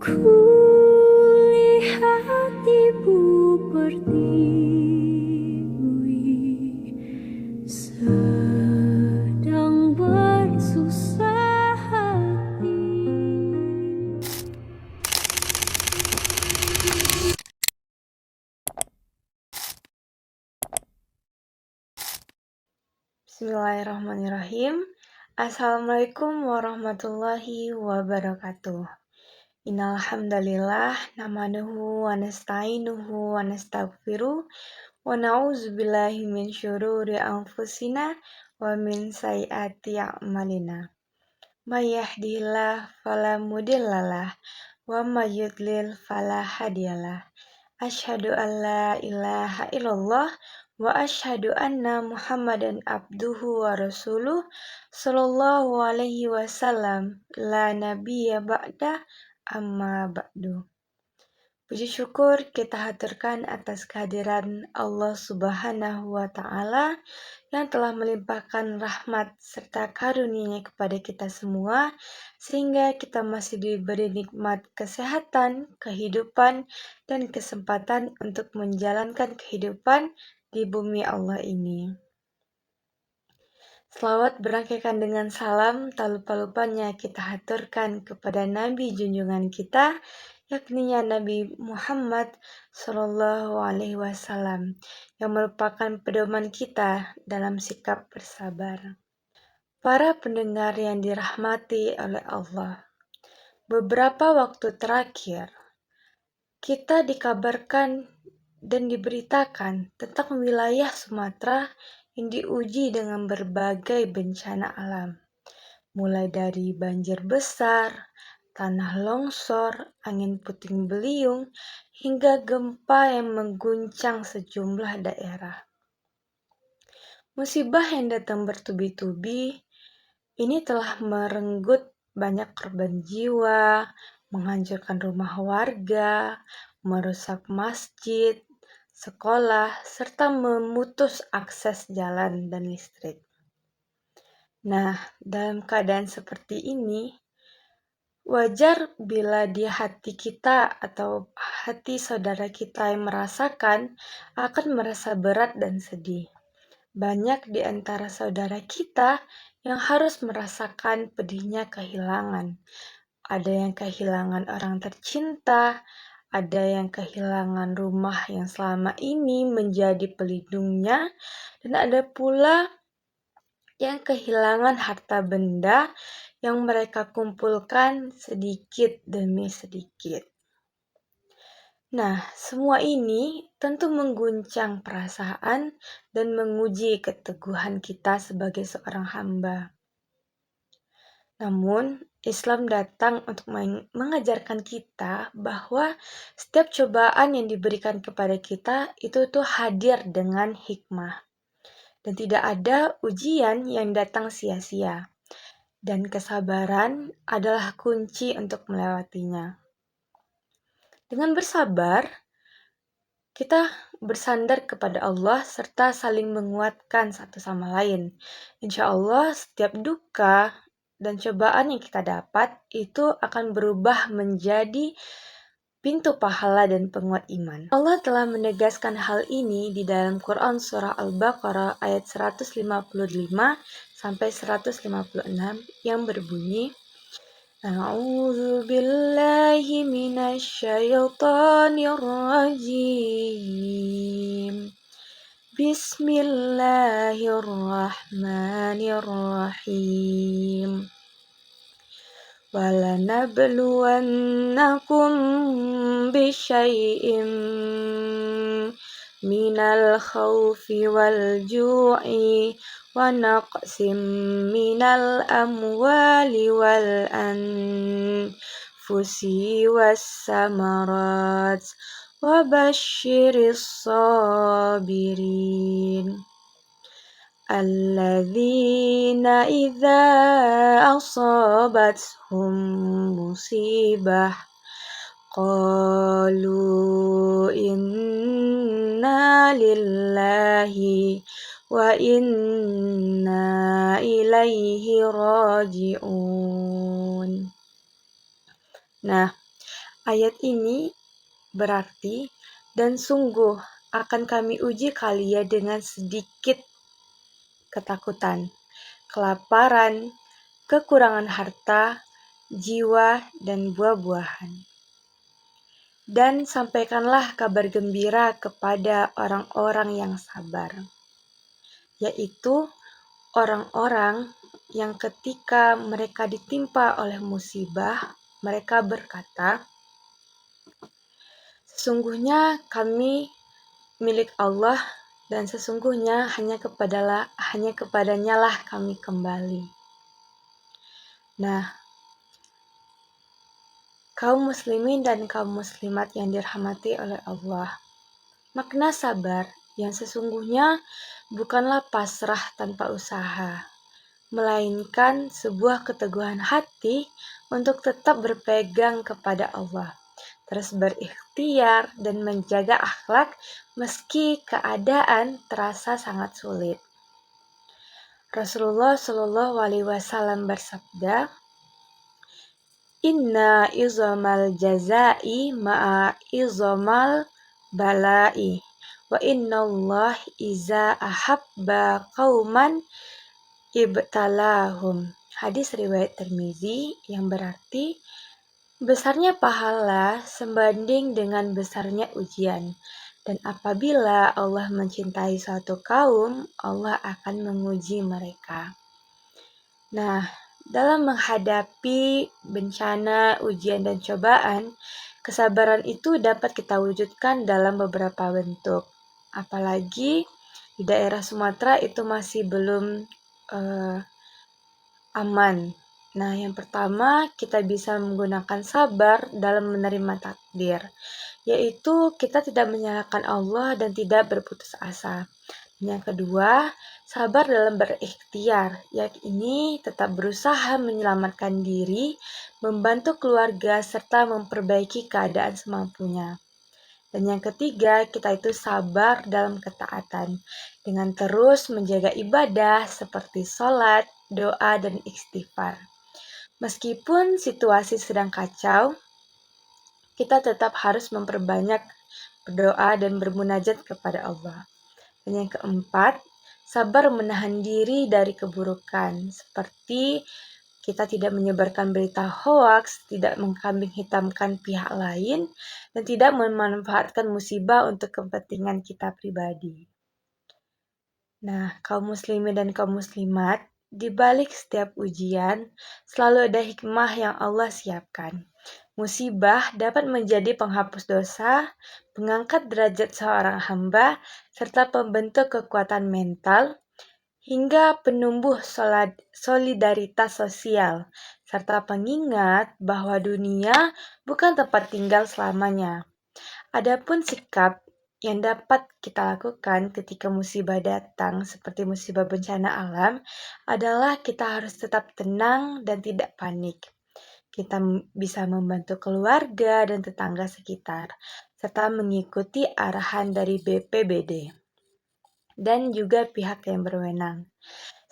Kulihat ibu pertiwi sedang bersusah hati. Bismillahirrahmanirrahim. Assalamualaikum warahmatullahi wabarakatuh. Innal hamdalillah nahmaduhu wa nasta'inuhu wa nastaghfiruh wa na'udzubillahi min syururi anfusina wa min sayyiati a'malina. May yahdihillahu fala mudhillalah wa may yudlil fala hadiyalah. Asyhadu an la ilaha illallah wa asyhadu anna Muhammadan abduhu wa rasuluh sallallahu alaihi wasallam la nabiyya ba'da amma ba'du. Puji syukur kita haturkan atas kehadiran Allah Subhanahu wa Ta'ala yang telah melimpahkan rahmat serta karunia-Nya kepada kita semua, sehingga kita masih diberi nikmat kesehatan, kehidupan, dan kesempatan untuk menjalankan kehidupan di bumi Allah ini. Selawat berangkaikan dengan salam, tak lupa-lupanya kita haturkan kepada Nabi junjungan kita, yakni Nabi Muhammad Sallallahu Alaihi Wasallam, yang merupakan pedoman kita dalam sikap bersabar. Para pendengar yang dirahmati oleh Allah, beberapa waktu terakhir kita dikabarkan dan diberitakan tentang wilayah Sumatera yang diuji dengan berbagai bencana alam, mulai dari banjir besar, tanah longsor, angin puting beliung, hingga gempa yang mengguncang sejumlah daerah. Musibah yang datang bertubi-tubi ini telah merenggut banyak korban jiwa, menghancurkan rumah warga, merusak masjid, sekolah, serta memutus akses jalan dan listrik. Nah, dalam keadaan seperti ini, wajar bila di hati kita atau hati saudara kita yang merasakan akan merasa berat dan sedih. Banyak di antara saudara kita yang harus merasakan pedihnya kehilangan. Ada yang kehilangan orang tercinta, ada yang kehilangan rumah yang selama ini menjadi pelindungnya, dan ada pula yang kehilangan harta benda yang mereka kumpulkan sedikit demi sedikit. Nah, semua ini tentu mengguncang perasaan dan menguji keteguhan kita sebagai seorang hamba. Namun, Islam datang untuk mengajarkan kita bahwa setiap cobaan yang diberikan kepada kita itu tuh hadir dengan hikmah. Dan tidak ada ujian yang datang sia-sia. Dan kesabaran adalah kunci untuk melewatinya. Dengan bersabar, kita bersandar kepada Allah serta saling menguatkan satu sama lain. Insya Allah setiap duka dan cobaan yang kita dapat itu akan berubah menjadi pintu pahala dan penguat iman. Allah telah menegaskan hal ini di dalam Quran surah Al-Baqarah ayat 155 sampai 156 yang berbunyi, A'udzu billahi minasy syaithanir rajim. Bismillahirrahmanirrahim. وَلَنَبْلُوَنَّكُمْ بِشَيْءٍ مِنَ الْخَوْفِ وَالْجُوعِ وَنَقْصٍ مِنَ الْأَمْوَالِ وَالْأَنفُسِ وَالثَّمَرَاتِ وَبَشِّرِ الصَّابِرِينَ الَّذِينَ إِذَا أَصَابَتْهُمْ مُصِيبَةٌ قَالُوا إِنَّا لِلَّهِ وَإِنَّا إِلَيْهِ رَاجِعُونَ. Nah, Ayat ini berarti, dan sungguh akan kami uji kalian dengan sedikit ketakutan, kelaparan, kekurangan harta, jiwa, dan buah-buahan. Dan sampaikanlah kabar gembira kepada orang-orang yang sabar, yaitu orang-orang yang ketika mereka ditimpa oleh musibah, mereka berkata, sesungguhnya kami milik Allah dan sesungguhnya hanya kepadanya lah kami kembali. Nah, kaum muslimin dan kaum muslimat yang dirahmati oleh Allah, makna sabar yang sesungguhnya bukanlah pasrah tanpa usaha, melainkan sebuah keteguhan hati untuk tetap berpegang kepada Allah, terus berikhtiar dan menjaga akhlak meski keadaan terasa sangat sulit. Rasulullah Shallallahu Alaihi Wasallam bersabda, Inna izomal jazai ma'a izomal balai, wa inna Allah iza ahabba qauman ibtalahum. Hadis riwayat Tirmizi yang berarti, besarnya pahala sebanding dengan besarnya ujian. Dan apabila Allah mencintai suatu kaum, Allah akan menguji mereka. Nah, dalam menghadapi bencana, ujian, dan cobaan, kesabaran itu dapat kita wujudkan dalam beberapa bentuk. Apalagi di daerah Sumatera itu masih belum aman. Nah, yang pertama kita bisa menggunakan sabar dalam menerima takdir, yaitu kita tidak menyalahkan Allah dan tidak berputus asa. Yang kedua, sabar dalam berikhtiar, yakni tetap berusaha menyelamatkan diri, membantu keluarga, serta memperbaiki keadaan semampunya. Dan yang ketiga, kita itu sabar dalam ketaatan, dengan terus menjaga ibadah seperti sholat, doa, dan istighfar. Meskipun situasi sedang kacau, kita tetap harus memperbanyak berdoa dan bermunajat kepada Allah. Dan yang keempat, sabar menahan diri dari keburukan, seperti kita tidak menyebarkan berita hoaks, tidak mengkambing hitamkan pihak lain, dan tidak memanfaatkan musibah untuk kepentingan kita pribadi. Nah, kaum muslimin dan kaum muslimat, di balik setiap ujian, selalu ada hikmah yang Allah siapkan. Musibah dapat menjadi penghapus dosa, pengangkat derajat seorang hamba, serta pembentuk kekuatan mental, hingga penumbuh solidaritas sosial, serta pengingat bahwa dunia bukan tempat tinggal selamanya. Adapun sikap yang dapat kita lakukan ketika musibah datang, seperti musibah bencana alam, adalah kita harus tetap tenang dan tidak panik. Kita bisa membantu keluarga dan tetangga sekitar, serta mengikuti arahan dari BPBD dan juga pihak yang berwenang.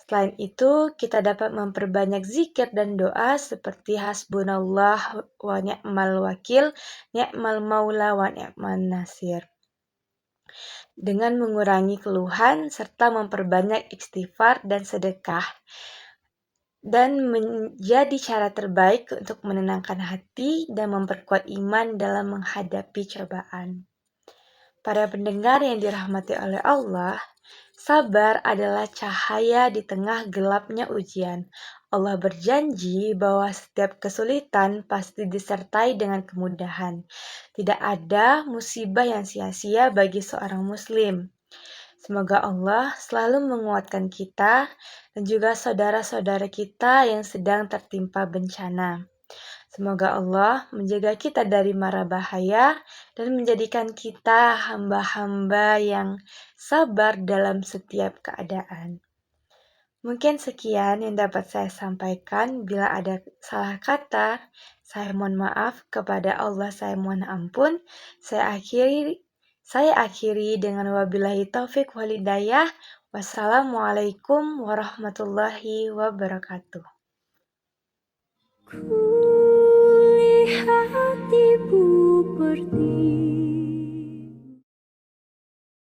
Selain itu, kita dapat memperbanyak zikir dan doa seperti hasbunallah wa ni'mal wakil, ni'mal maula wa ni'man nasir. Dengan mengurangi keluhan serta memperbanyak istighfar dan sedekah, dan menjadi cara terbaik untuk menenangkan hati dan memperkuat iman dalam menghadapi cobaan. Para pendengar yang dirahmati oleh Allah, sabar adalah cahaya di tengah gelapnya ujian. Allah berjanji bahwa setiap kesulitan pasti disertai dengan kemudahan. Tidak ada musibah yang sia-sia bagi seorang muslim. Semoga Allah selalu menguatkan kita dan juga saudara-saudara kita yang sedang tertimpa bencana. Semoga Allah menjaga kita dari mara bahaya dan menjadikan kita hamba-hamba yang sabar dalam setiap keadaan. Mungkin sekian yang dapat saya sampaikan. Bila ada salah kata, saya mohon maaf. Kepada Allah saya mohon ampun. Saya akhiri dengan wabillahi taufik walhidayah. Wassalamualaikum warahmatullahi wabarakatuh. Ku lihat di bumi seperti